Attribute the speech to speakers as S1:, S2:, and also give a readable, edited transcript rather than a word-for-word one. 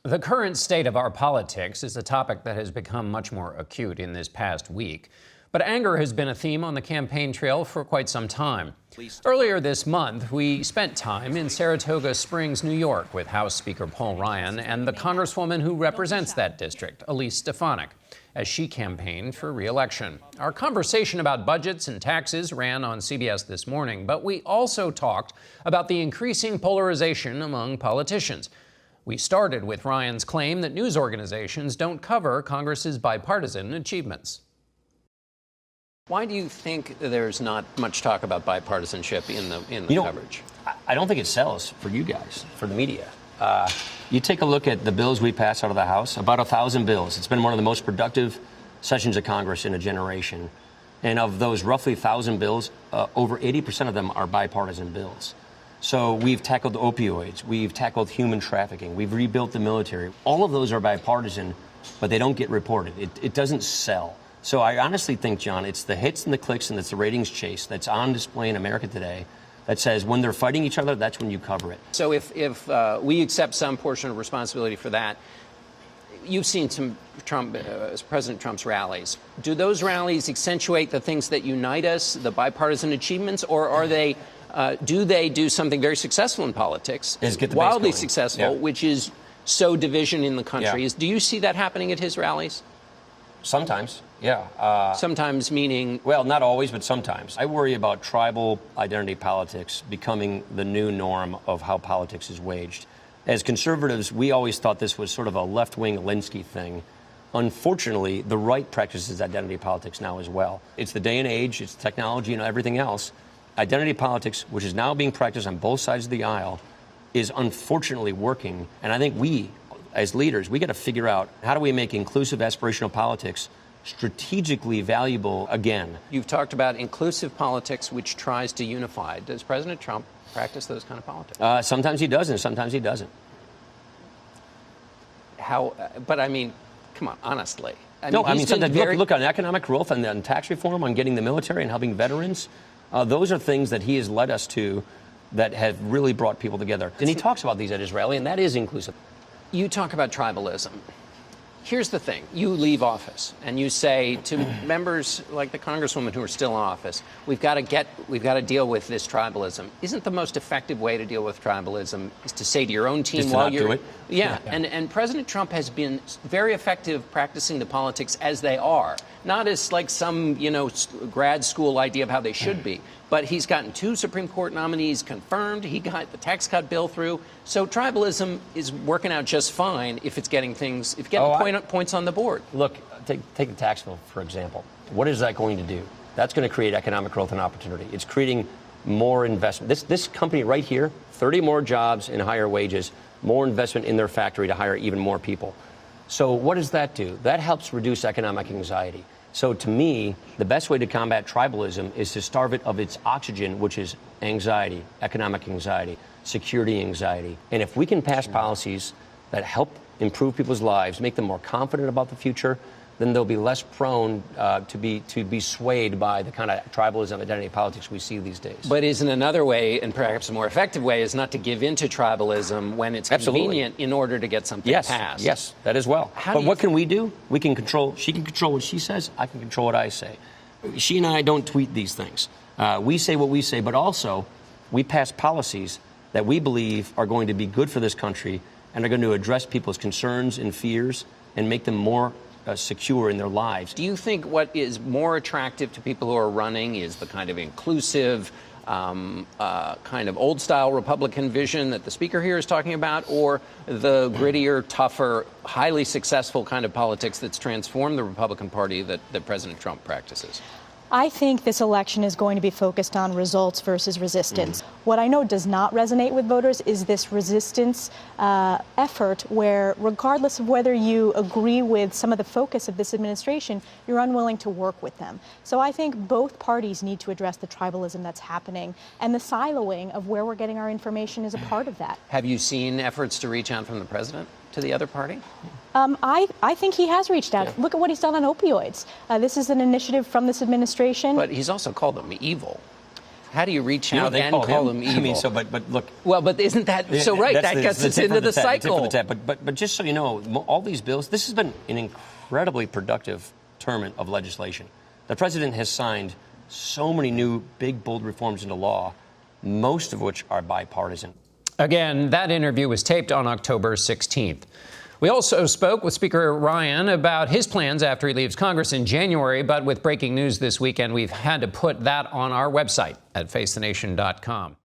S1: The current state of our politics is a topic that has become much more acute in this past week. But anger has been a theme on the campaign trail for quite some time. Earlier this month, we spent time in Saratoga Springs, New York, with House Speaker Paul Ryan and the congresswoman who represents that district, Elise Stefanik, as she campaigned for re-election. Our conversation about budgets and taxes ran on CBS this morning, but we also talked about the increasing polarization among politicians. We started with Ryan's claim that news organizations don't cover Congress's bipartisan achievements. Why do you think there's not much talk about bipartisanship in the coverage?
S2: I don't think it sells for you guys, for the media. You take a look at the bills we pass out of the House, about 1,000 bills. It's been one of the most productive sessions of Congress in a generation. And of those roughly 1,000 bills, over 80% of them are bipartisan bills. So we've tackled opioids, we've tackled human trafficking, we've rebuilt the military. All of those are bipartisan, but they don't get reported. It doesn't sell. So I honestly think, John, it's the hits and the clicks and it's the ratings chase that's on display in America today that says when they're fighting each other, that's when you cover it.
S1: So if we accept some portion of responsibility for that, you've seen some President Trump's rallies. Do those rallies accentuate the things that unite us, the bipartisan achievements, or are they do they do something very successful in politics, wildly successful, which is sow division in the country? Do you see that happening at his rallies?
S2: Sometimes, yeah.
S1: Sometimes meaning?
S2: Well, not always, but sometimes. I worry about tribal identity politics becoming the new norm of how politics is waged. As conservatives, we always thought this was sort of a left-wing Linsky thing. Unfortunately, the right practices identity politics now as well. It's the day and age, it's technology and everything else. Identity politics, which is now being practiced on both sides of the aisle, is unfortunately working. And I think we, as leaders, we got to figure out how do we make inclusive aspirational politics strategically valuable again.
S1: You've talked about inclusive politics, which tries to unify. Does President Trump practice those kind of politics?
S2: Sometimes he does, and sometimes he doesn't.
S1: How? But I mean, come on, honestly.
S2: Sometimes look on economic growth and on tax reform, on getting the military and helping veterans. Those are things that he has led us to that have really brought people together. And he talks about these at his rally, and that is inclusive.
S1: You talk about tribalism. Here's the thing. You leave office and you say to members like the congresswoman who are still in office, we've got to deal with this tribalism. Isn't the most effective way to deal with tribalism is to say to your own team
S2: while you're doing it?
S1: Yeah. And President Trump has been very effective practicing the politics as they are, not as like some, grad school idea of how they should be. But he's gotten 2 Supreme Court nominees confirmed. He got the tax cut bill through. So tribalism is working out just fine if it's getting points on the board.
S2: Look, take the tax bill, for example. What is that going to do? That's going to create economic growth and opportunity. It's creating more investment. This company right here, 30 more jobs and higher wages, more investment in their factory to hire even more people. So what does that do? That helps reduce economic anxiety. So to me, the best way to combat tribalism is to starve it of its oxygen, which is anxiety, economic anxiety, security anxiety. And if we can pass policies that help improve people's lives, make them more confident about the future, then they'll be less prone to be swayed by the kind of tribalism, identity politics we see these days.
S1: But isn't another way, and perhaps a more effective way, is not to give in to tribalism when it's convenient in order to get something passed?
S2: Yes, that as well. But what can we do? We can control. She can control what she says. I can control what I say. She and I don't tweet these things. We say what we say, but also we pass policies that we believe are going to be good for this country and are going to address people's concerns and fears and make them more secure in their lives.
S1: Do you think what is more attractive to people who are running is the kind of inclusive, kind of old-style Republican vision that the speaker here is talking about, or the grittier, tougher, highly successful kind of politics that's transformed the Republican Party that President Trump practices?
S3: I think this election is going to be focused on results versus resistance. What I know does not resonate with voters is this resistance effort where, regardless of whether you agree with some of the focus of this administration, you're unwilling to work with them. So I think both parties need to address the tribalism that's happening, and the siloing of where we're getting our information is a part of that.
S1: Have you seen efforts to reach out from the president to the other party?
S3: I think he has reached out. Look at what he's done on opioids. This is an initiative from this administration.
S1: But he's also called them evil.
S4: How do you reach out and call him evil?
S2: I mean, but look.
S4: Well, but isn't that so right? That gets us into the cycle.
S2: But just so you know, all these bills, this has been an incredibly productive term of legislation. The president has signed so many new big, bold reforms into law, most of which are bipartisan.
S1: Again, that interview was taped on October 16th. We also spoke with Speaker Ryan about his plans after he leaves Congress in January, but with breaking news this weekend, we've had to put that on our website at facethenation.com.